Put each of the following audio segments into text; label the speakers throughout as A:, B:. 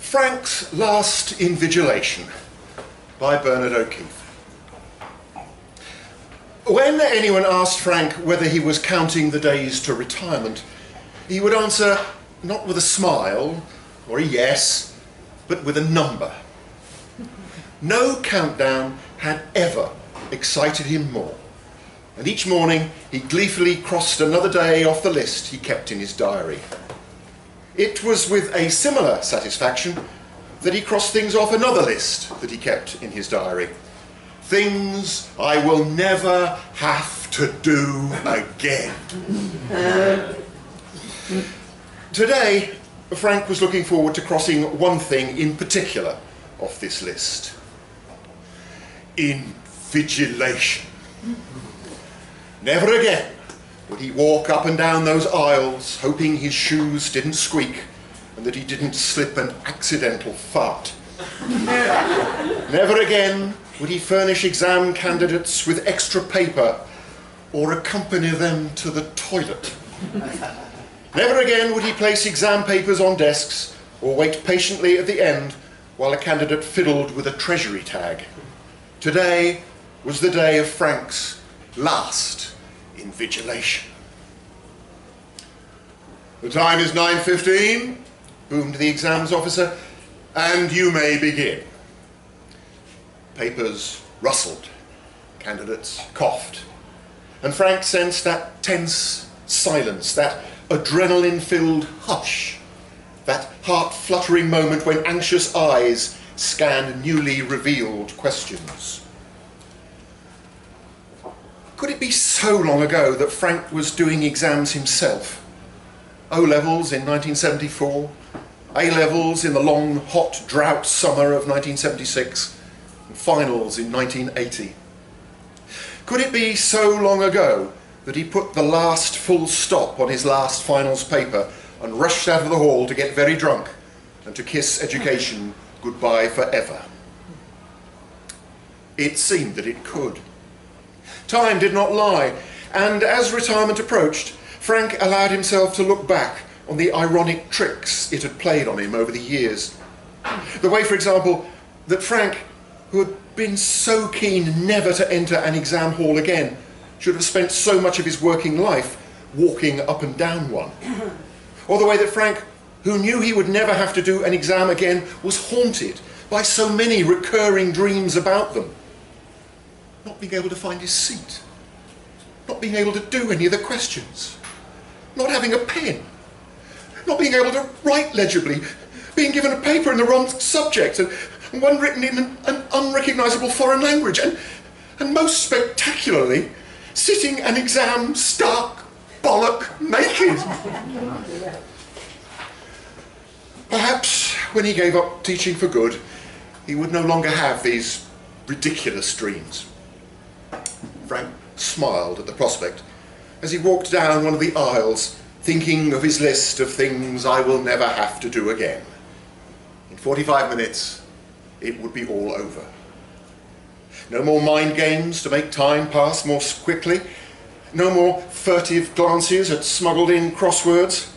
A: Frank's Last Invigilation by Bernard O'Keeffe. When anyone asked Frank whether he was counting the days to retirement, he would answer not with a smile or a yes, but with a number. No countdown had ever excited him more, and each morning he gleefully crossed another day off the list he kept in his diary. It was with a similar satisfaction that he crossed things off another list that he kept in his diary. Things I will never have to do again. Today, Frank was looking forward to crossing one thing in particular off this list. Invigilation. Never again would he walk up and down those aisles hoping his shoes didn't squeak and that he didn't slip an accidental fart. Never again would he furnish exam candidates with extra paper or accompany them to the toilet. Never again would he place exam papers on desks or wait patiently at the end while a candidate fiddled with a treasury tag. Today was the day of Frank's last invigilation. The time is 9:15, boomed the exams officer, and you may begin. Papers rustled, candidates coughed, and Frank sensed that tense silence, that adrenaline-filled hush, that heart-fluttering moment when anxious eyes scanned newly revealed questions. Could it be so long ago that Frank was doing exams himself? O-levels in 1974, A-levels in the long, hot, drought summer of 1976, and finals in 1980. Could it be so long ago that he put the last full stop on his last finals paper and rushed out of the hall to get very drunk and to kiss education goodbye forever? It seemed that it could. Time did not lie, and as retirement approached, Frank allowed himself to look back on the ironic tricks it had played on him over the years. The way, for example, that Frank, who had been so keen never to enter an exam hall again, should have spent so much of his working life walking up and down one. Or the way that Frank, who knew he would never have to do an exam again, was haunted by so many recurring dreams about them. Not being able to find his seat, not being able to do any of the questions, not having a pen, not being able to write legibly, being given a paper in the wrong subject and one written in an unrecognisable foreign language, and most spectacularly, sitting an exam stark bollock naked. Perhaps when he gave up teaching for good, he would no longer have these ridiculous dreams. Frank smiled at the prospect as he walked down one of the aisles, thinking of his list of things I will never have to do again. In 45 minutes, it would be all over. No more mind games to make time pass more quickly. No more furtive glances at smuggled-in crosswords.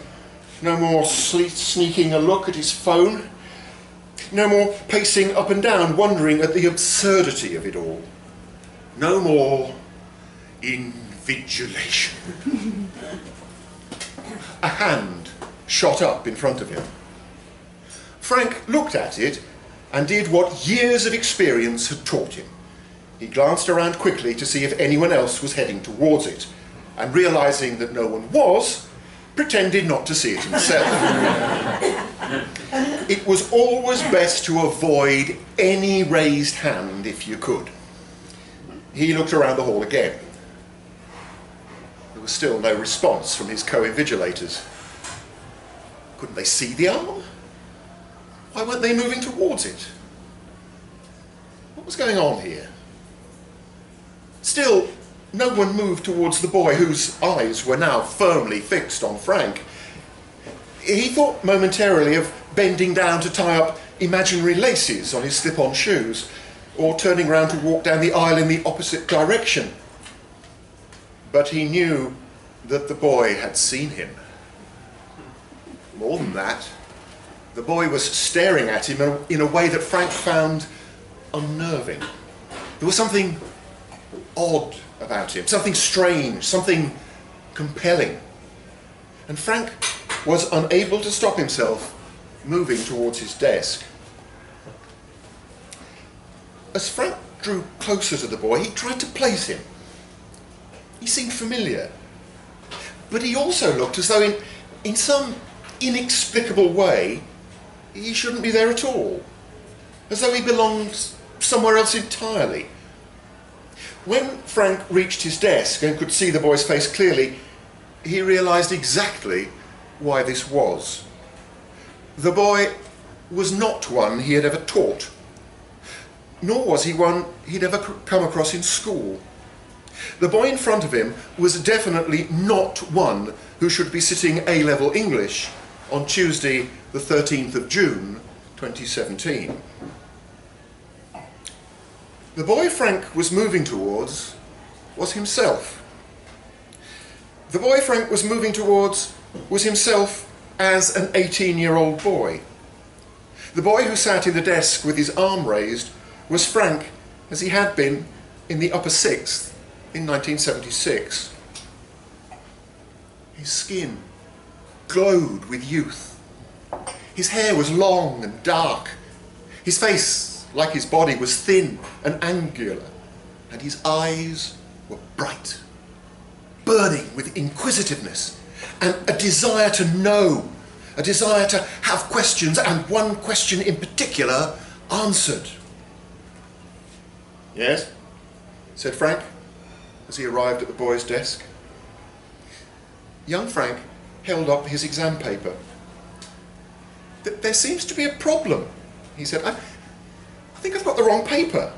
A: No more sneaking a look at his phone. No more pacing up and down, wondering at the absurdity of it all. No more invigilation. A hand shot up in front of him. Frank looked at it and did what years of experience had taught him. He glanced around quickly to see if anyone else was heading towards it, and realising that no one was, pretended not to see it himself. It was always best to avoid any raised hand if you could. He looked around the hall again. There was still no response from his co-invigilators. Couldn't they see the arm? Why weren't they moving towards it? What was going on here? Still, no one moved towards the boy whose eyes were now firmly fixed on Frank. He thought momentarily of bending down to tie up imaginary laces on his slip-on shoes, or turning round to walk down the aisle in the opposite direction. But he knew that the boy had seen him. More than that, The boy was staring at him in a way that Frank found unnerving. There was something odd about him, something strange, something compelling. And Frank was unable to stop himself moving towards his desk. As Frank drew closer to the boy, he tried to place him. He seemed familiar, but he also looked as though in some inexplicable way he shouldn't be there at all, as though he belonged somewhere else entirely. When Frank reached his desk and could see the boy's face clearly, he realised exactly why this was. The boy was not one he had ever taught, nor was he one he'd ever come across in school. The boy in front of him was definitely not one who should be sitting A-level English on Tuesday the 13th of June 2017. The boy Frank was moving towards was himself. The boy Frank was moving towards was himself as an 18-year-old boy. The boy who sat in the desk with his arm raised was Frank as he had been in the upper sixth in 1976. His skin glowed with youth. His hair was long and dark. His face, like his body, was thin and angular, and his eyes were bright, burning with inquisitiveness and a desire to know, a desire to have questions, and one question in particular answered. "Yes?" said Frank, as he arrived at the boy's desk. Young Frank held up his exam paper. "There seems to be a problem," he said. I think I've got the wrong paper."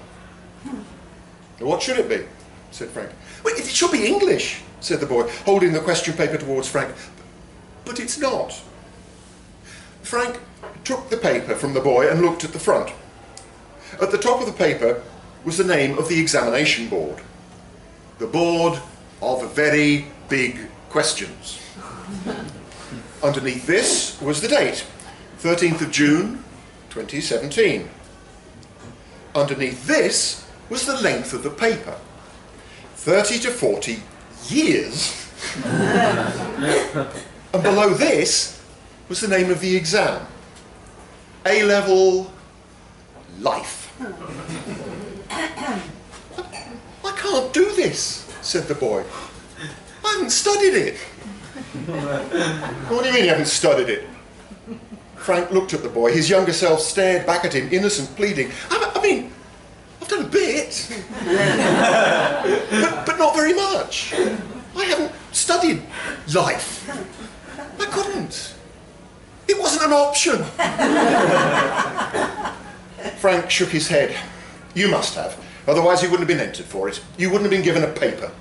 A: "What should it be?" said Frank. "Well, it should be English," said the boy, holding the question paper towards Frank. "But it's not." Frank took the paper from the boy and looked at the front. At the top of the paper was the name of the examination board. The Board of Very Big Questions. Underneath this was the date, 13th of June 2017. Underneath this was the length of the paper, 30 to 40 years. And below this was the name of the exam, A-level Life. "I can't do this," said the boy. "I haven't studied it." "What do you mean you haven't studied it?" Frank looked at the boy. His younger self stared back at him, innocent, pleading. I mean, I've done a bit, but not very much. I haven't studied life. I couldn't. It wasn't an option." Frank shook his head. "You must have. Otherwise you wouldn't have been entered for it. You wouldn't have been given a paper."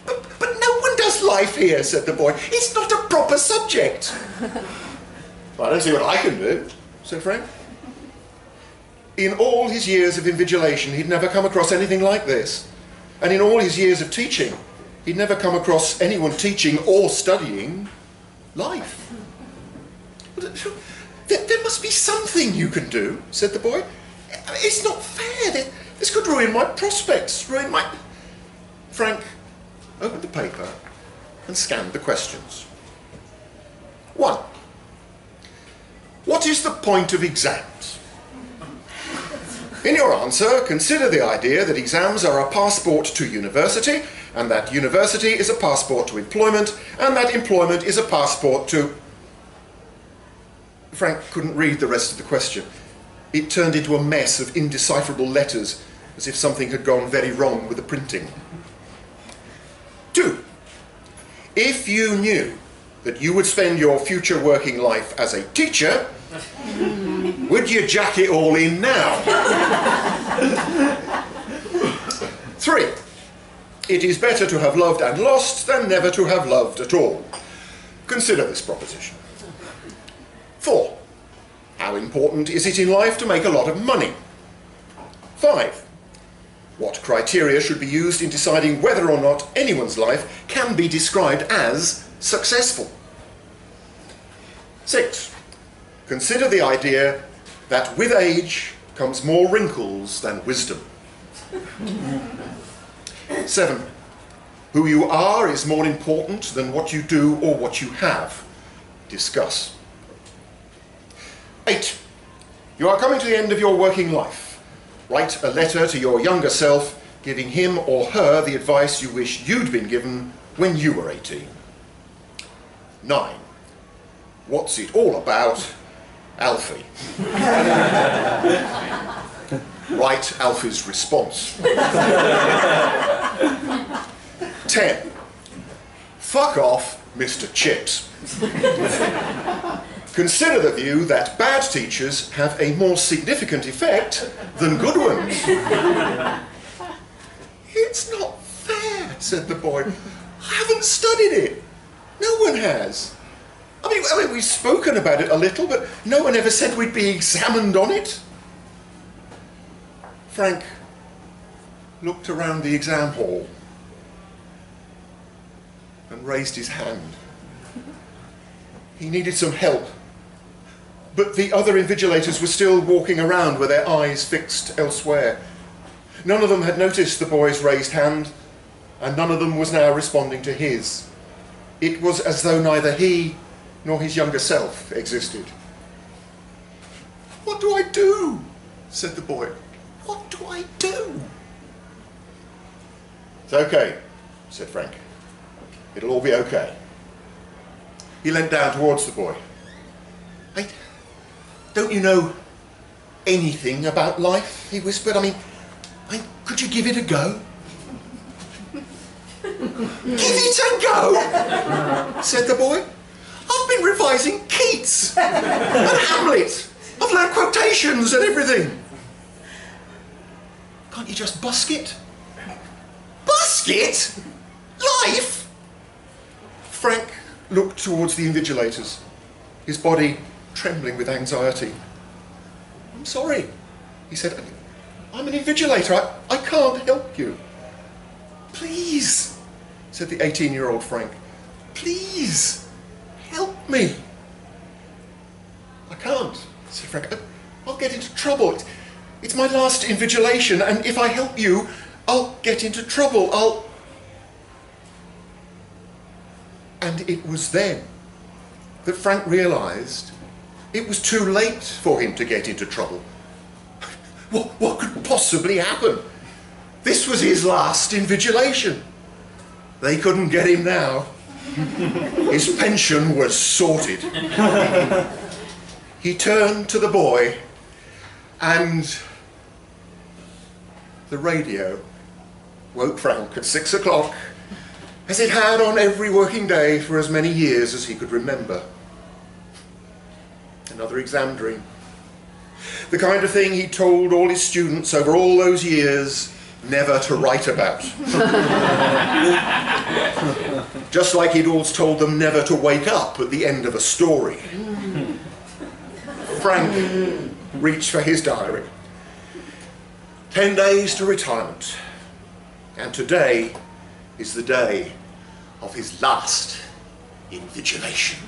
A: But no one does life here," said the boy. "It's not a proper subject." "I don't see what I can do," said Frank. In all his years of invigilation, he'd never come across anything like this. And in all his years of teaching, he'd never come across anyone teaching or studying life. "There must be something you can do," said the boy. "It's not fair. This could ruin my prospects, ruin my..." Frank opened the paper and scanned the questions. 1. What is the point of exams? In your answer, consider the idea that exams are a passport to university, and that university is a passport to employment, and that employment is a passport to... Frank couldn't read the rest of the question. It turned into a mess of indecipherable letters, as if something had gone very wrong with the printing. 2. If you knew that you would spend your future working life as a teacher, would you jack it all in now? 3. It is better to have loved and lost than never to have loved at all. Consider this proposition. 4. How important is it in life to make a lot of money? 5. What criteria should be used in deciding whether or not anyone's life can be described as successful? 6. Consider the idea that with age comes more wrinkles than wisdom. 7. Who you are is more important than what you do or what you have. Discuss. 8. You are coming to the end of your working life. Write a letter to your younger self, giving him or her the advice you wish you'd been given when you were 18. 9. What's it all about? Alfie. Write Alfie's response. 10. Fuck off, Mr. Chips. Consider the view that bad teachers have a more significant effect than good ones. It's not fair, said the boy. I haven't studied it. No one has. I mean, we've spoken about it a little, but no one ever said we'd be examined on it. Frank looked around the exam hall and raised his hand. He needed some help, but the other invigilators were still walking around with their eyes fixed elsewhere. None of them had noticed the boy's raised hand, and none of them was now responding to his. It was as though neither he nor his younger self existed. "What do I do?" said the boy. "What do I do?" "It's okay," said Frank. "It'll all be okay." He leant down towards the boy. Don't you know anything about life?" he whispered. I mean, could you give it a go?" "Give it a go?" said the boy. "I've been revising Keats and Hamlet. I've learned quotations and everything." "Can't you just busk it?" "Busk it? Life?" Frank looked towards the invigilators, his body trembling with anxiety. "I'm sorry," he said. "I'm an invigilator. I can't help you." "Please," said the 18-year-old Frank. "Please, help me." "I can't," said Frank. "I'll get into trouble. It's my last invigilation, and if I help you, I'll get into trouble. And it was then that Frank realised it was too late for him to get into trouble. What could possibly happen? This was his last invigilation. They couldn't get him now. His pension was sorted. He turned to the boy, and the radio woke Frank at 6 o'clock, as it had on every working day for as many years as he could remember. Another exam dream. The kind of thing he told all his students over all those years never to write about. Just like he'd always told them never to wake up at the end of a story. Frank reached for his diary. 10 days to retirement. And today is the day of his last invigilation.